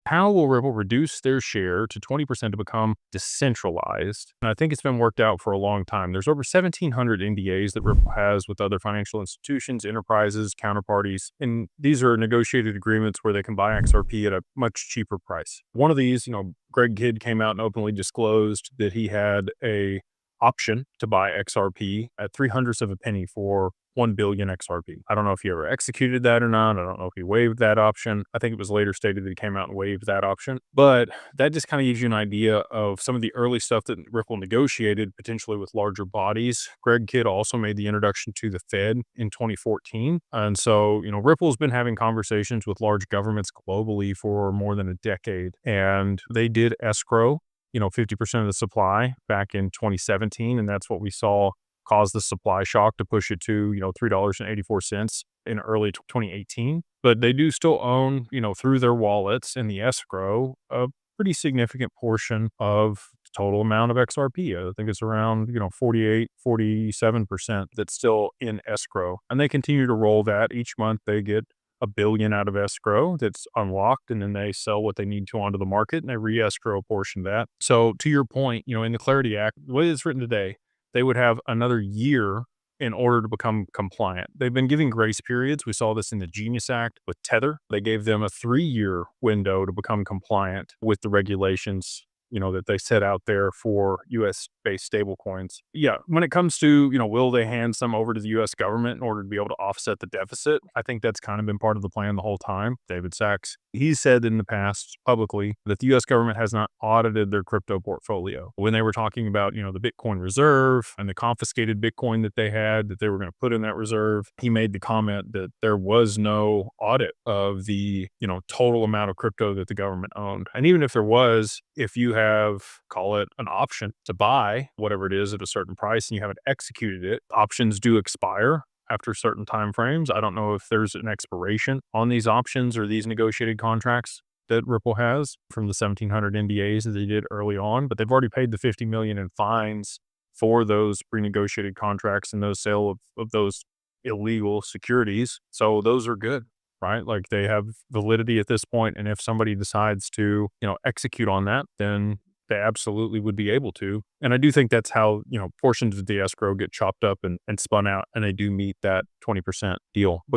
How will Ripple reduce their share to 20% to become decentralized? And I think it's been worked out for a long time. There's over 1,700 NDAs that Ripple has with other financial institutions, enterprises, counterparties. And these are negotiated agreements where they can buy XRP at a much cheaper price. One of these, Greg Kidd came out and openly disclosed that he had a option to buy XRP at 300ths of a penny for 1 billion XRP. I don't know if he ever executed that or not. I don't know if he waived that option. I think it was later stated that he came out and waived that option. But that just kind of gives you an idea of some of the early stuff that Ripple negotiated potentially with larger bodies. Greg Kidd also made the introduction to the Fed in 2014. And so, Ripple's been having conversations with large governments globally for more than a decade. And they did escrow 50% of the supply back in 2017. And that's what we saw cause the supply shock to push it to, $3.84 in early 2018. But they do still own, through their wallets in the escrow, a pretty significant portion of the total amount of XRP. I think it's around, 47% that's still in escrow. And they continue to roll that. Each month they get $1 billion out of escrow that's unlocked, and then they sell what they need to onto the market and they re-escrow a portion of that. So to your point, in the Clarity Act, the way it's written today, they would have another year in order to become compliant. They've been giving grace periods. We saw this in the Genius Act with Tether. They gave them a 3-year window to become compliant with the regulations, that they set out there for US-based stablecoins. Yeah, when it comes to, will they hand some over to the US government in order to be able to offset the deficit? I think that's kind of been part of the plan the whole time. David Sachs, he's said in the past publicly that the US government has not audited their crypto portfolio. When they were talking about, the Bitcoin reserve and the confiscated Bitcoin that they had that they were going to put in that reserve, he made the comment that there was no audit of the, total amount of crypto that the government owned. And even if there was, if you have, call it an option to buy whatever it is at a certain price and you haven't executed it, options do expire after certain time frames. I don't know if there's an expiration on these options or these negotiated contracts that Ripple has from the 1,700 NDAs that they did early on, but they've already paid the $50 million in fines for those pre-negotiated contracts and those sale of those illegal securities. So those are good, right? Like they have validity at this point. And if somebody decides to, execute on that, then they absolutely would be able to. And I do think that's how, portions of the escrow get chopped up and spun out, and they do meet that 20% deal. But